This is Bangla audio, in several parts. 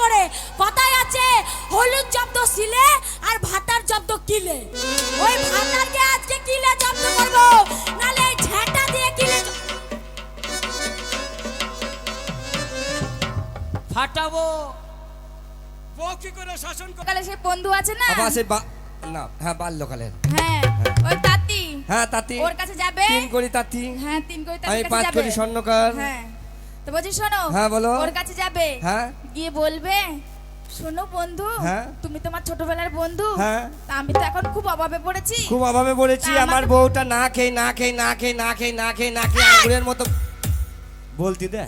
করে। কথায় আছে হলুদ জব্দ সিলে আর ভাতার জব্দ কিলে। ওই ভাতারকে আজকে কিলে জব্দ করব, নালে এই ঝেঁটা দিয়ে কিলে ফাটাবো। বউ কি করে শাসন করে? সকালে সেই বন্ধু আছে না? আবার সে না, হ্যাঁ বাল্যকালের। হ্যাঁ ওই তাঁতি। হ্যাঁ তাঁতি। ওর কাছে যাবে। 3 কড়ি তাঁতি। হ্যাঁ 3 কড়ি তাঁতির আমি কাছে 5 যাবে। কড়ি স্বর্ণকার। হ্যাঁ তো বলছি শোনো। হ্যাঁ বলো। ওর কাছে যাবে। হ্যাঁ গিয়ে বলবে শোনো বন্ধু, হ্যাঁ তুমি তোমার ছোটবেলার বন্ধু। হ্যাঁ তা আমি তো এখন খুব অভাবে পড়েছি। খুব অভাবে পড়েছি। তা আমার আমাকে- বউটা না খেয়ে না খেয়ে না খেয়ে না খেয়ে না খেয়ে না খেয়ে আঙুরের মতো বলতি দে।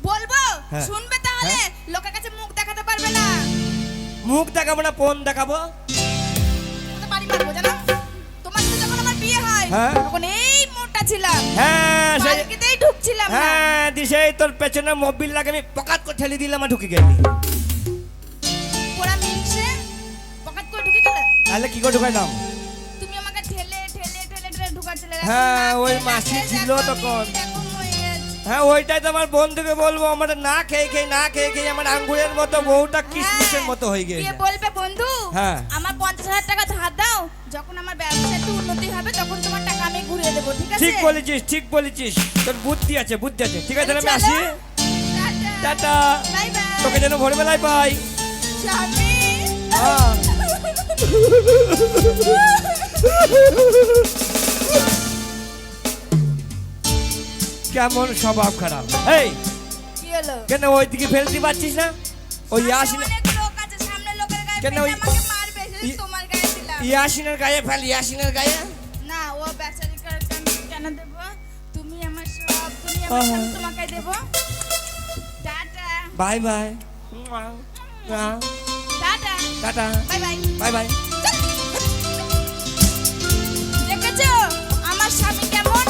বলবো হ্যাঁ। শুনবে তাহলে? হ্যাঁ। লোকের কাছে মুখ দেখাতে পারবে না। মুখ দেখাবো না, ফোন দেখাবো। তুমি তো বাড়ি মারবো জানো। তোমার সাথে যখন আমার বিয়ে হয় হ্যাঁ। তখন এই মোটা ছিলাম। হ্যাঁ সেই বালকিতেই ঢুকছিলাম না। হ্যাঁ দিশেই তোর পেছনে মোবিল লাগে আমি পকাত করে ঠেলে দিলাম আর ঢুকে গেলি। পোড়া মিনসে পকেট করে ঢুকে গেলে। তাহলে কি করে ঢুকাইলাম? তুমি আমাকে ঠেলে ঠেলে ঠেলে ঠেলে ঢুকাচ্ছিলে। হ্যাঁ, ওই মাসি ছিল তখন। হ্যাঁ ওইটাই তো আমার বন্ধুকে বলবো, আমার না খেয়ে খেয়ে না খেয়ে খেয়ে আমার আঙ্গুরের মতো বউটা কিশমিশের মতো হয়ে গেছে। গিয়ে বলবে বন্ধু হ্যাঁ। আমার 50,000 টাকা ধার দাও, যখন আমার ব্যবসা একটু উন্নতি হবে তখন তোমার টাকা আমি ঘুরিয়ে দেবো, ঠিক আছে? ঠিক বলেছিস, ঠিক বলেছিস, তোর বুদ্ধি আছে বুদ্ধি আছে। ঠিক আছে তাহলে আমি আসি। টাটা। Bye by. তোকে যেন ভোরবেলায় পাই। স্বামী। হ্যাঁ। কেমন স্বভাব খারাপ। এই কি হলো? কেন ওইদিকে ফেলতে পারছিস না? ওই ইয়াসিন অনেক লোক আছে, সামনে লোকের গায়ে কেন ফেলে ওই- আমাকে মারবে, সেটা তোমার গায়ে দিলাম। ইয়াসিনের গায়ে ফেল, ইয়াসিনের গায়ে। না, ও বেচারিকে কেন দেব? তুমি আমার সব, তুমি আমার সব তোমাকে দেব। Ta-ta. Bye bye. Ta-ta. Ta-ta. Bye bye. Bye bye. দেখেছো আমার স্বামী কেমন?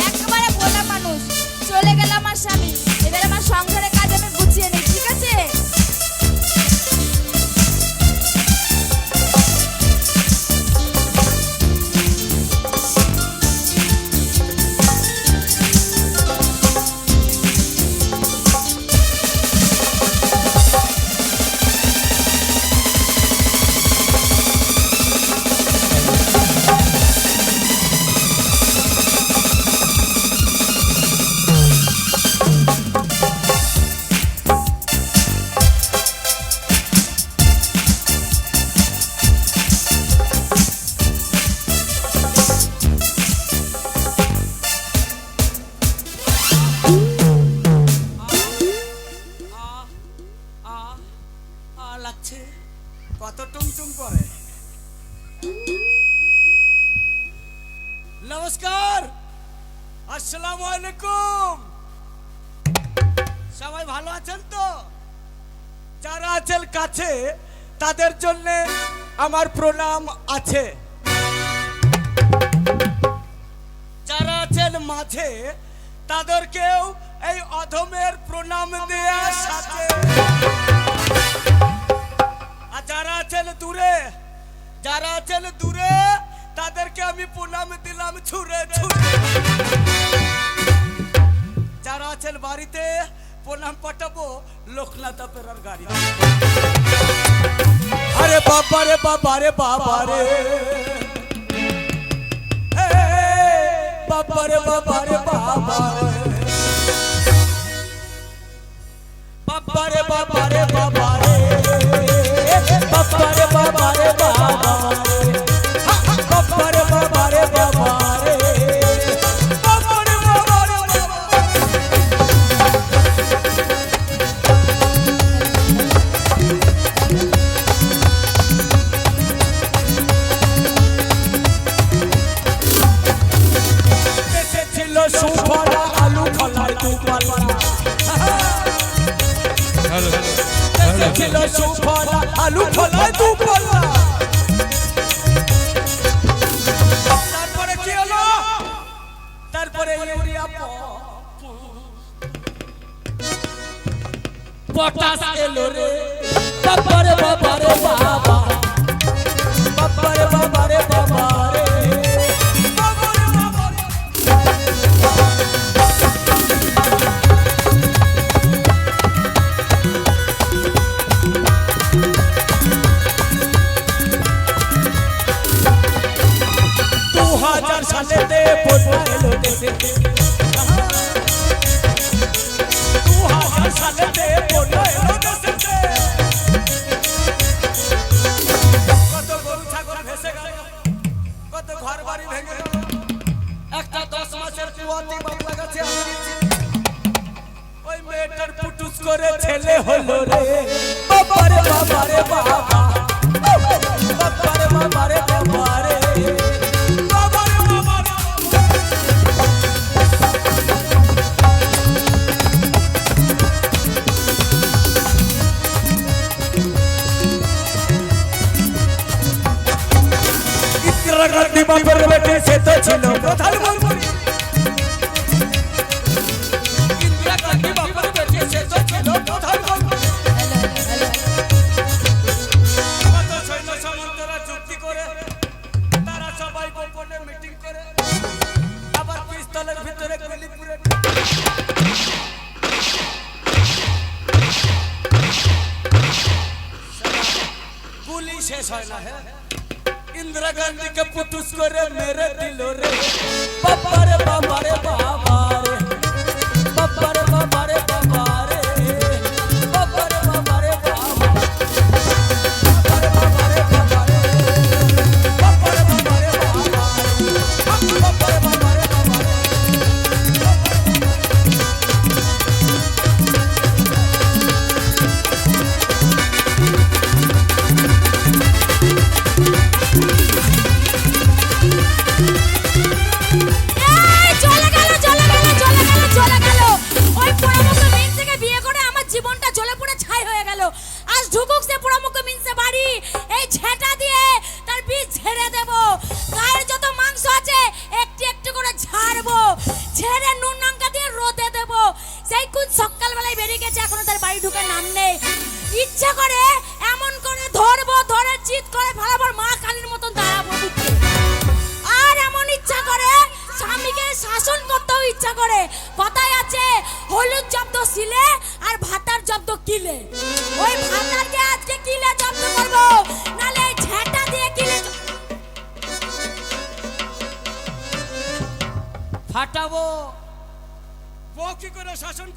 একেবারে ভোলা মানুষ। চলে গেল আমার স্বামী, এবার আমার সংসারের কাজ আমি গুছিয়ে নিই, ঠিক আছে? লাগছে কত টুমটুম করে। নমস্কার, আসসালামু আলাইকুম। সবাই ভালো আছেন তো? যারা আছেন কাছে তাদের জন্য আমার প্রণাম আছে, যারা আছেন মাঝে তাদেরকেও এই অধমের প্রণাম দেয়া সাথে। আর যারা আছেন দূরে, যারা আছেন দূরে তাদেরকে আমি প্রণাম দিলাম ছুঁড়ে ছুঁড়ে। যারা আছেন বাড়িতে প্রণাম পাঠাবো লোকনাথ পেরার গাড়ি। আরে বাবা রে বাবা রে বাবা রে, বাবা রে বাবা রে বাবা রে, বাবা রে বাবা রে বাবা রে, বাবা রে বাবা রে বাবা রে, বাবা রে বাবা রে বাবা রে, বাবা রে বাবা রে বাবা। দেশে ছিল সুফলা আলু ফলায় দুপালা, দেশে ছিল সুফলা আলু ফলায় দুপালা। তারপরে কি হলো? তারপরে ইউরিয়া পটাশ এলো রে, বাবা রে বাবা রে বাবা, বাবা রে বাবা রে বাবা রে, বাবা রে বাবা রে। দেশেতে 2000 সালেতে বন্যা এলো দেশেতে কত গরু ছাগল ভেসে গেল কত ঘর বাড়ি ভেঙে গেল একটা 10 মাসের কুয়াতে বাবলা গাছে আমি দিচ্ছি ওই মেয়েটার পুটুস করে ছেলে হলো রে বাবারে বাবারে বাবা বাবারে বাবারে বাবারে বাবারে বাবারে ইন্দিরা গান্ধী বাপের বেটে সে তো ছিল প্রধানমন্ত্রী ইন্দিরা গান্ধী বাপের বেটে সে তো ছিল প্রধানমন্ত্রী কত সৈন্য সামন্তরা চুক্তি করে তারা সবাই গোপনে মিটিং করে আবার পিস্তলের ভিতরে গুলি পুরে গুলি শেষ হয় না হ্যাঁ इंदिरा गांधी के पुटुस करे मेरे दिलो रे बाबारे बाबारे बाबारे बाबारे बाबारे बाबारे बाबारे बाबारे बाबारे बाबारे बाबारे बाबारे बाबारे बाबारे बाबारे এই চলে গেল চলে গেল চলে গেল চলে গেল ওই পোড়ামুখ মিনসেকে বিয়ে করে আমার জীবনটা জ্বলে পুড়ে ছাই হয়ে গেল আজ ঢুকুক সে পোড়ামুখ মিনসে বাড়ি এই ঝেঁটা দিয়ে তার বীজ ঝেড়ে দেব গায়ের যত মাংস আছে একটু একটু করে ঝাড়বো ঝেড়ে নুন লঙ্কা দিয়ে রোদে দেব সেই কোন সকালবেলায় বেরিয়ে গেছে এখনো তার বাড়ি ঢুকে নাম নেই ইচ্ছা করে এমন করে ধরবো ধরে চিৎ করে ফেলাবো মা কালীর মতন দাঁড়াবো বুকে আর এমন ইচ্ছা করে স্বামীকে শাসন করতেও ইচ্ছা করে কথায় আছে হলুদ জব্দ শিলে আর ভাতার জব্দ কিলে ওই ভাতারকে আজকে কিলে জব্দ করবো নালে এই ঝেঁটা দিয়ে কিলে ফাটাবো বউ কি করে শাসন